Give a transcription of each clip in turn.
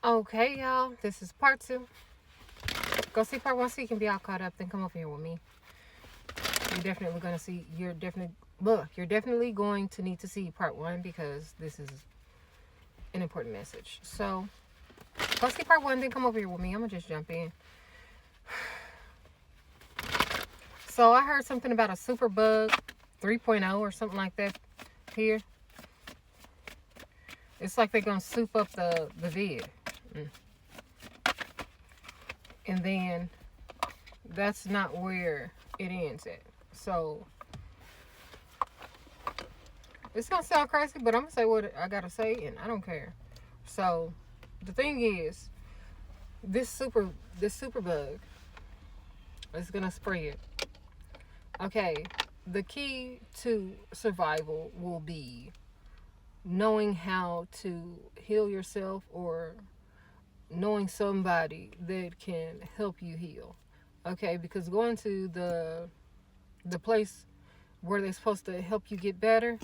Okay, y'all. This is part two. Go see part one so you can be all caught up. Then come over here with me. You're definitely gonna see. You're definitely going to need to see part one because this is an important message. So go see part one. Then come over here with me. I'm gonna just jump in. So I heard something about a super bug 3.0 or something like that here. It's like they're gonna soup up the vid. And then that's not where it ends at. So it's gonna sound crazy, but I'm gonna say what I gotta say, and I don't care. So the thing is, this super bug is gonna spread. Okay, the key to survival will be knowing how to heal yourself or knowing somebody that can help you heal. Okay, because going to the place where they're supposed to help you get better,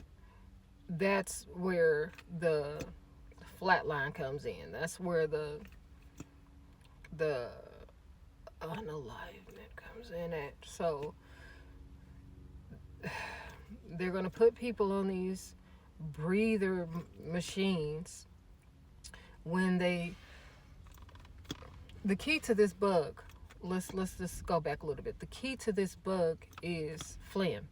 that's where the flat line comes in. That's where the unalignment comes in at. So they're gonna put people on these breather machines when they the key to this bug, let's just go back a little bit. The key to this bug is phlegm.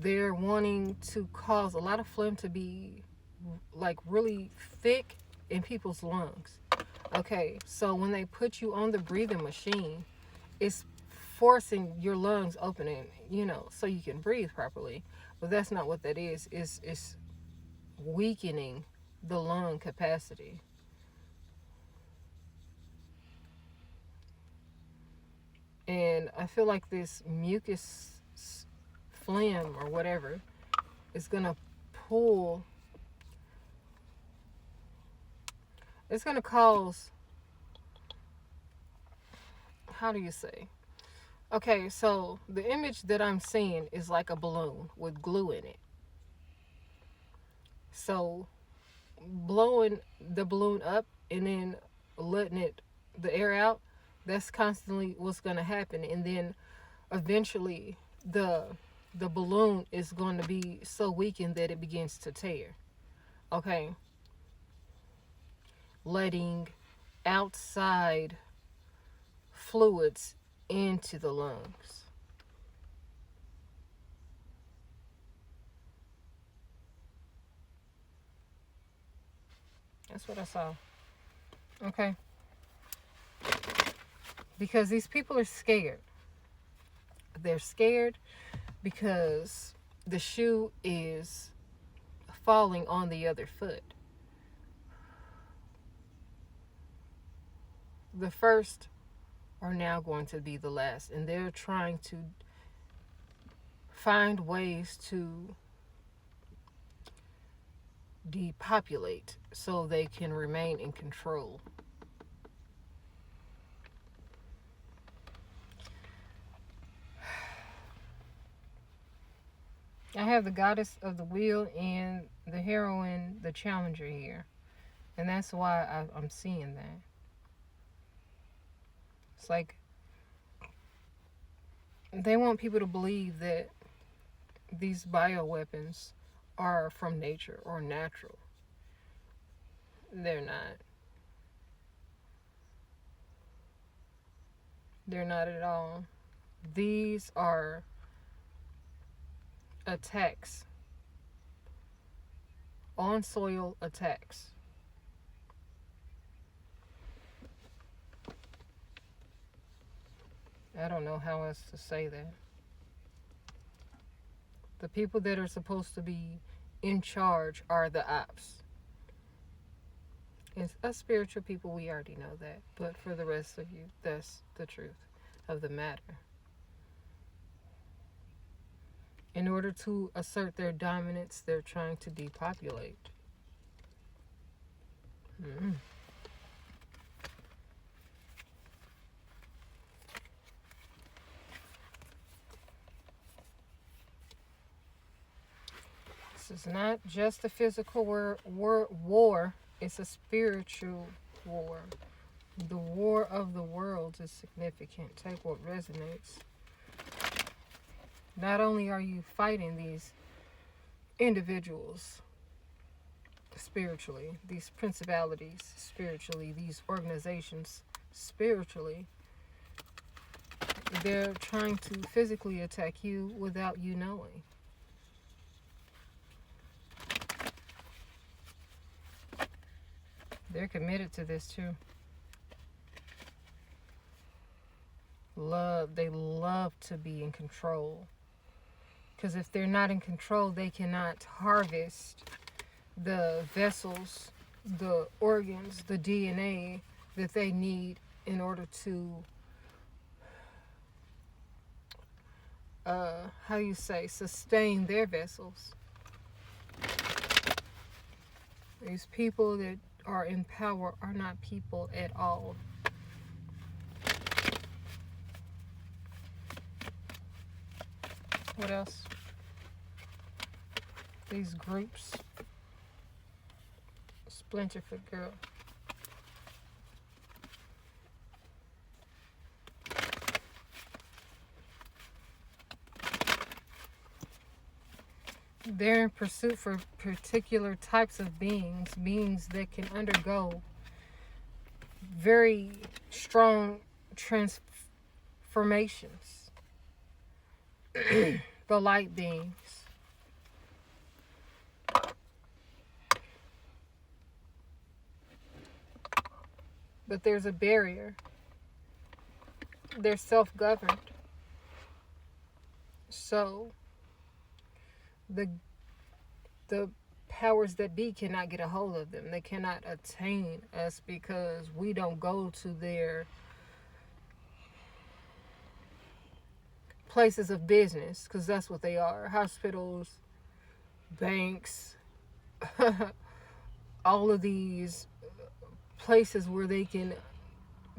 They're wanting to cause a lot of phlegm to be like really thick in people's lungs. Okay, so when they put you on the breathing machine, it's forcing your lungs opening, so you can breathe properly. But that's not what that is. It's weakening the lung capacity. And I feel like this mucus phlegm or whatever is gonna pull. It's gonna cause. How do you say? Okay, so the image that I'm seeing is like a balloon with glue in it. So blowing the balloon up and then letting the air out, that's constantly what's going to happen. And then eventually the balloon is going to be so weakened that it begins to tear. Okay, letting outside fluids into the lungs. That's what I saw. Okay, because these people are scared. They're scared because the shoe is falling on the other foot. The first are now going to be the last, and they're trying to find ways to depopulate so they can remain in control. I have the goddess of the wheel and the heroine, the challenger here, and that's why I'm seeing that. It's like they want people to believe that these bioweapons are from nature or natural. They're not. They're not at all. These are attacks, on soil attacks. I don't know how else to say that. The people that are supposed to be in charge are the ops. It's us spiritual people, we already know that. But for the rest of you, that's the truth of the matter. In order to assert their dominance, they're trying to depopulate. Mm. This is not just a physical war, it's a spiritual war. The war of the worlds is significant. Take what resonates. Not only are you fighting these individuals spiritually, these principalities spiritually, these organizations spiritually, they're trying to physically attack you without you knowing. They're committed to this too. They love to be in control. Because if they're not in control, they cannot harvest the vessels, the organs, the DNA that they need in order to, sustain their vessels. These people that are in power are not people at all. What else? These groups. Splinterfoot girl. They're in pursuit for particular types of beings that can undergo very strong transformations. The light beings. But there's a barrier. They're self-governed. So the powers that be cannot get a hold of them. They cannot attain us because we don't go to their places of business, because that's what they are. Hospitals, banks, all of these places where they can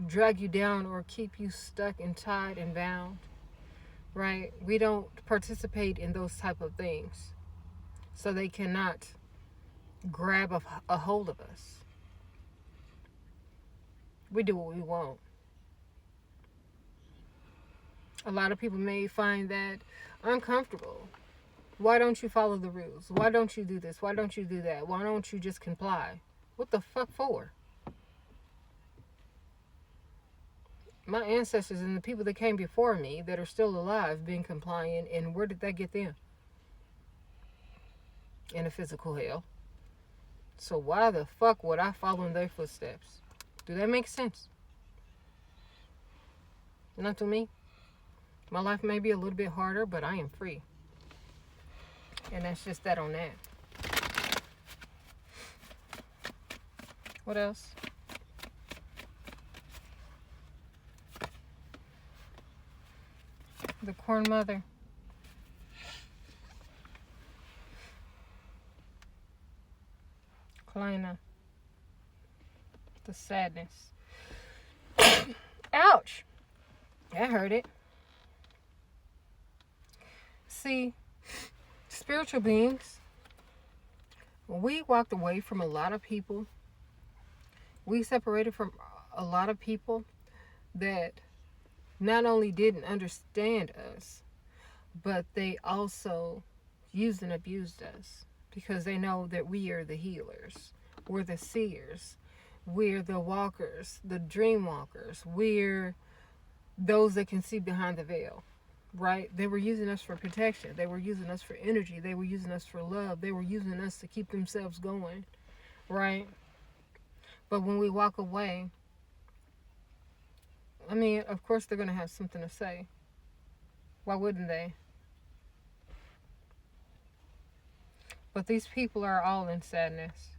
drag you down or keep you stuck and tied and bound, right? We don't participate in those type of things, so they cannot grab a hold of us. We do what we want. A lot of people may find that uncomfortable. Why don't you follow the rules? Why don't you do this? Why don't you do that? Why don't you just comply? What the fuck for? My ancestors and the people that came before me that are still alive been compliant, and where did that get them? In a physical hell. So why the fuck would I follow in their footsteps? Do that make sense? Not to me. My life may be a little bit harder, but I am free. And that's just that on that. What else? The Corn Mother. Kleina. The sadness. Ouch! I heard it. See, spiritual beings, when we walked away from a lot of people, we separated from a lot of people that not only didn't understand us, but they also used and abused us, because they know that we are the healers, we're the seers, we're the walkers, the dream walkers, we're those that can see behind the veil, right? They were using us for protection, they were using us for energy, they were using us for love, they were using us to keep themselves going, right? But when we walk away, I mean, of course they're going to have something to say. Why wouldn't they? But these people are all in sadness.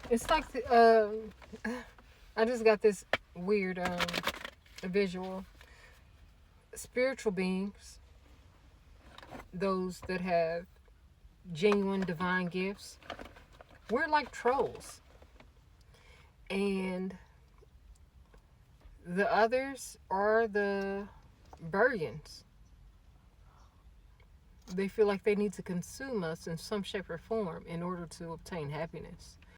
It's like, I just got this weird visual. Spiritual beings, those that have genuine divine gifts, we're like trolls. And the others are the Burians. They feel like they need to consume us in some shape or form in order to obtain happiness.